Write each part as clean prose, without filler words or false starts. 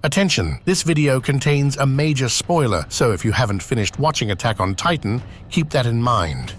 Attention, this video contains a major spoiler, so if you haven't finished watching Attack on Titan, keep that in mind.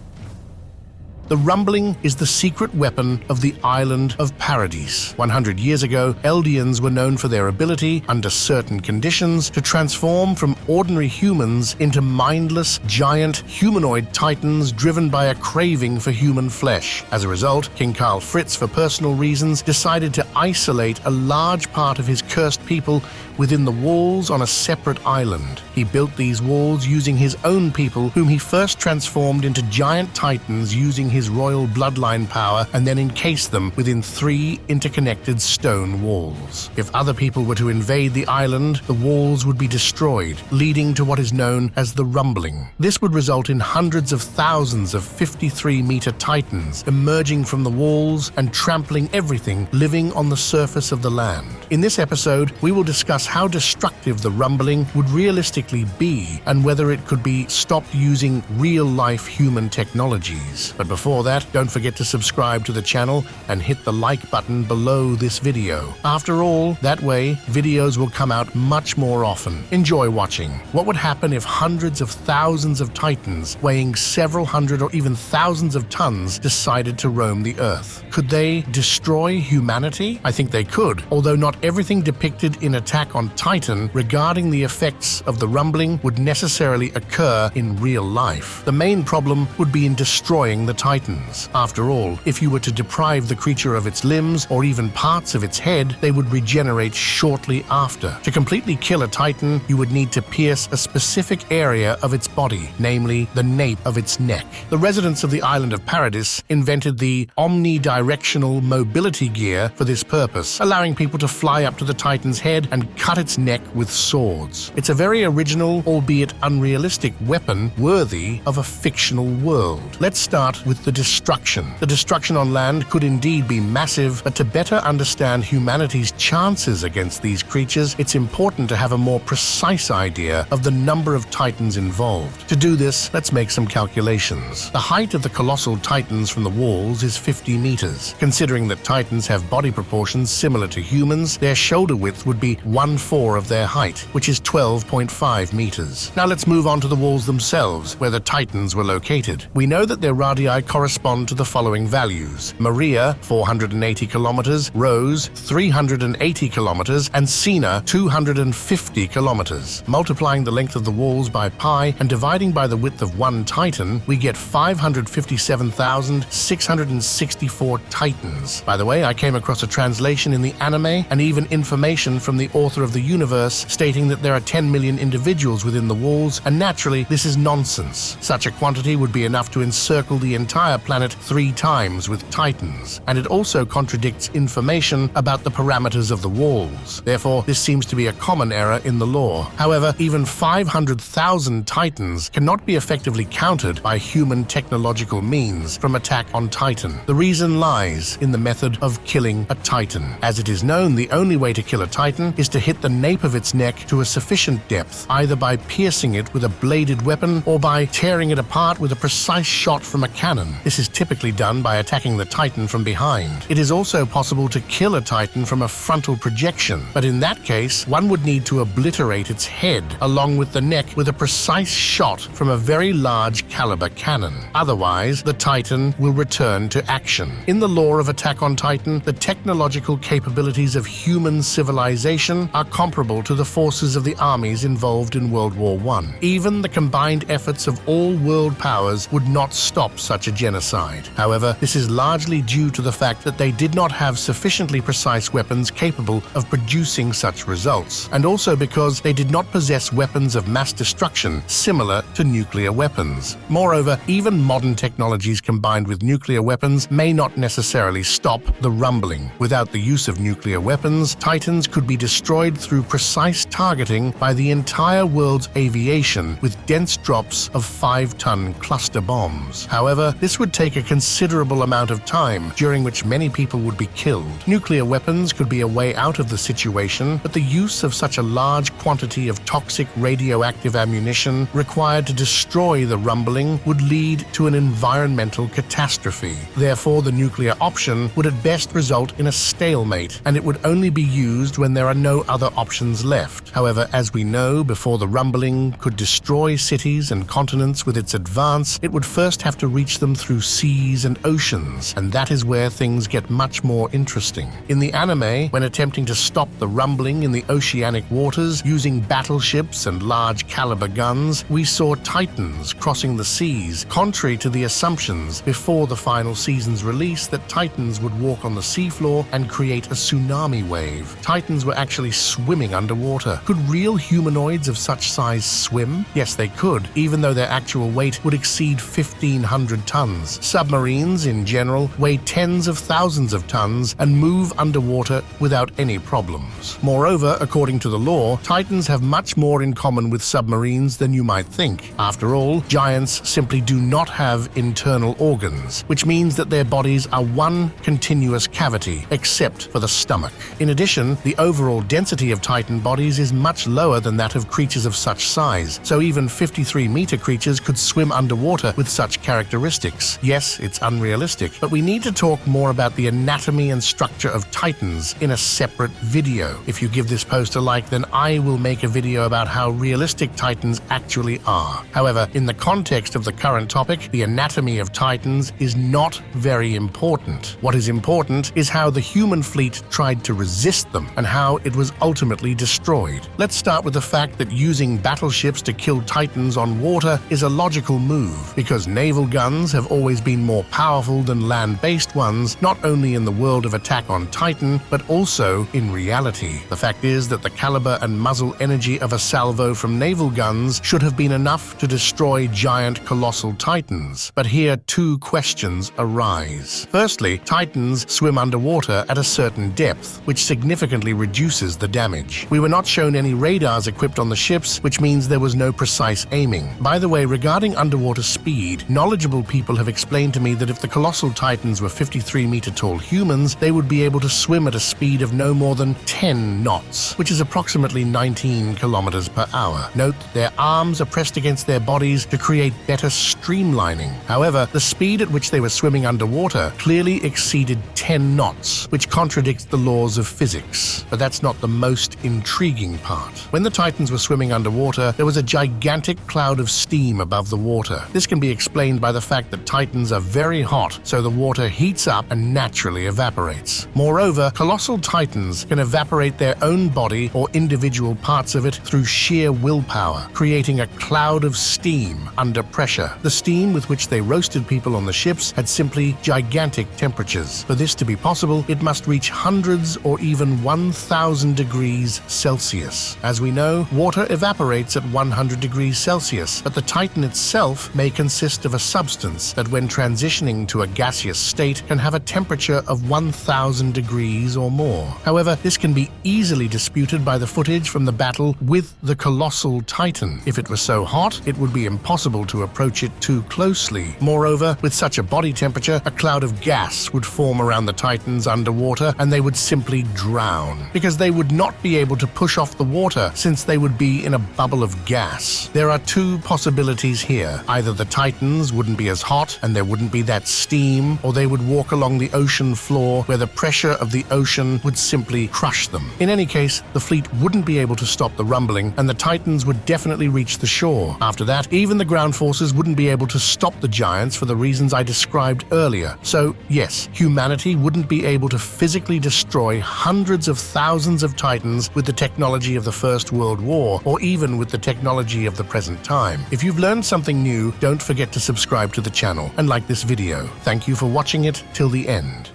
The rumbling is the secret weapon of the island of Paradis. 100 years ago, Eldians were known for their ability, under certain conditions, to transform from ordinary humans into mindless, giant, humanoid titans driven by a craving for human flesh. As a result, King Karl Fritz, for personal reasons, decided to isolate a large part of his cursed people within the walls on a separate island. He built these walls using his own people, whom he first transformed into giant titans using his royal bloodline power, and then encased them within 3 interconnected stone walls. If other people were to invade the island, the walls would be destroyed, leading to what is known as the rumbling. This would result in hundreds of thousands of 53-meter titans emerging from the walls and trampling everything living on the surface of the land. In this episode, we will discuss how destructive the rumbling would realistically be and whether it could be stopped using real-life human technologies. But before that, don't forget to subscribe to the channel and hit the like button below this video. After all, that way, videos will come out much more often. Enjoy watching. What would happen if hundreds of thousands of titans, weighing several hundred or even thousands of tons, decided to roam the Earth? Could they destroy humanity? I think they could, although not everything depicted in Attack on Titan regarding the effects of the rumbling would necessarily occur in real life. The main problem would be in destroying the titans. After all, if you were to deprive the creature of its limbs or even parts of its head, they would regenerate shortly after. To completely kill a titan, you would need to pierce a specific area of its body, namely the nape of its neck. The residents of the island of Paradis invented the omnidirectional mobility gear for this purpose, allowing people to fly up to the titan's head and cut its neck with swords. It's a very original, albeit unrealistic, weapon worthy of a fictional world. Let's start with the destruction. The destruction on land could indeed be massive, but to better understand humanity's chances against these creatures, it's important to have a more precise idea of the number of titans involved. To do this, let's make some calculations. The height of the colossal titans from the walls is 50 meters. Considering that titans have body proportions similar to humans, their shoulder width would be 1/4 of their height, which is 12.5 meters. Now let's move on to the walls themselves, where the titans were located. We know that their radii correspond to the following values: Maria, 480 kilometers, Rose, 380 kilometers, and Cena, 250 kilometers. Multiplying the length of the walls by pi and dividing by the width of one titan, we get 557,664 titans. By the way, I came across a translation in the anime and even information from the author of the universe stating that there are 10 million individuals within the walls, and naturally, this is nonsense. Such a quantity would be enough to encircle the entire planet 3 times with titans, and it also contradicts information about the parameters of the walls. Therefore, this seems to be a common error in the lore. However, even 500,000 titans cannot be effectively countered by human technological means from Attack on Titan. The reason lies in the method of killing a titan. As it is known, the only way to kill a titan is to hit the nape of its neck to a sufficient depth, either by piercing it with a bladed weapon or by tearing it apart with a precise shot from a cannon. This is typically done by attacking the titan from behind. It is also possible to kill a titan from a frontal projection, but in that case, one would need to obliterate its head along with the neck with a precise shot from a very large caliber cannon. Otherwise, the titan will return to action. In the lore of Attack on Titan, the technological capabilities of human civilization are comparable to the forces of the armies involved in World War I. Even the combined efforts of all world powers would not stop such a genocide. However, this is largely due to the fact that they did not have sufficiently precise weapons capable of producing such results, and also because they did not possess weapons of mass destruction similar to nuclear weapons. Moreover, even modern technologies combined with nuclear weapons may not necessarily stop the rumbling. Without the use of nuclear weapons, titans could be destroyed through precise targeting by the entire world's aviation with dense drops of 5-ton cluster bombs. However, this This would take a considerable amount of time, during which many people would be killed. Nuclear weapons could be a way out of the situation, but the use of such a large quantity of toxic radioactive ammunition required to destroy the rumbling would lead to an environmental catastrophe. Therefore, the nuclear option would at best result in a stalemate, and it would only be used when there are no other options left. However, as we know, before the rumbling could destroy cities and continents with its advance, it would first have to reach them through seas and oceans, and that is where things get much more interesting. In the anime, when attempting to stop the rumbling in the oceanic waters using battleships and large caliber guns, we saw Titans crossing the seas, contrary to the assumptions before the final season's release that Titans would walk on the seafloor and create a tsunami wave. Titans were actually swimming underwater. Could real humanoids of such size swim? Yes, they could, even though their actual weight would exceed 1,500 tons. Submarines, in general, weigh tens of thousands of tons and move underwater without any problems. Moreover, according to the law, Titans have much more in common with submarines than you might think. After all, giants simply do not have internal organs, which means that their bodies are one continuous cavity, except for the stomach. In addition, the overall density of Titan bodies is much lower than that of creatures of such size, so even 53-meter creatures could swim underwater with such characteristics. Yes, it's unrealistic, but we need to talk more about the anatomy and structure of Titans in a separate video. If you give this post a like, then I will make a video about how realistic Titans actually are. However, in the context of the current topic, the anatomy of Titans is not very important. What is important is how the human fleet tried to resist them and how it was ultimately destroyed. Let's start with the fact that using battleships to kill Titans on water is a logical move, because naval guns have always been more powerful than land-based ones, not only in the world of Attack on Titan, but also in reality. The fact is that the caliber and muzzle energy of a salvo from naval guns should have been enough to destroy giant colossal Titans. But here two questions arise. Firstly, Titans swim underwater at a certain depth, which significantly reduces the damage. We were not shown any radars equipped on the ships, which means there was no precise aiming. By the way, regarding underwater speed, knowledgeable people have explained to me that if the colossal Titans were 53-meter tall humans, they would be able to swim at a speed of no more than 10 knots, which is approximately 19 kilometers per hour. Note that their arms are pressed against their bodies to create better streamlining. However, the speed at which they were swimming underwater clearly exceeded 10 knots, which contradicts the laws of physics. But that's not the most intriguing part. When the Titans were swimming underwater, there was a gigantic cloud of steam above the water. This can be explained by the fact that Titans are very hot, so the water heats up and naturally evaporates. Moreover, colossal Titans can evaporate their own body or individual parts of it through sheer willpower, creating a cloud of steam under pressure. The steam with which they roasted people on the ships had simply gigantic temperatures. For this to be possible, it must reach hundreds or even 1,000 degrees Celsius. As we know, water evaporates at 100 degrees Celsius, but the Titan itself may consist of a substance that, when transitioning to a gaseous state, can have a temperature of 1,000 degrees or more. However, this can be easily disputed by the footage from the battle with the colossal Titan. If it was so hot, it would be impossible to approach it too closely. Moreover, with such a body temperature, a cloud of gas would form around the Titans underwater, and they would simply drown, because they would not be able to push off the water since they would be in a bubble of gas. There are two possibilities here. Either the Titans wouldn't be as hot and there wouldn't be that steam, or they would walk along the ocean floor where the pressure of the ocean would simply crush them. In any case, the fleet wouldn't be able to stop the rumbling, and the Titans would definitely reach the shore. After that, even the ground forces wouldn't be able to stop the giants for the reasons I described earlier. So, yes, humanity wouldn't be able to physically destroy hundreds of thousands of Titans with the technology of the First World War, or even with the technology of the present time. If you've learned something new, don't forget to subscribe to the channel and like this video. Thank you for watching it till the end.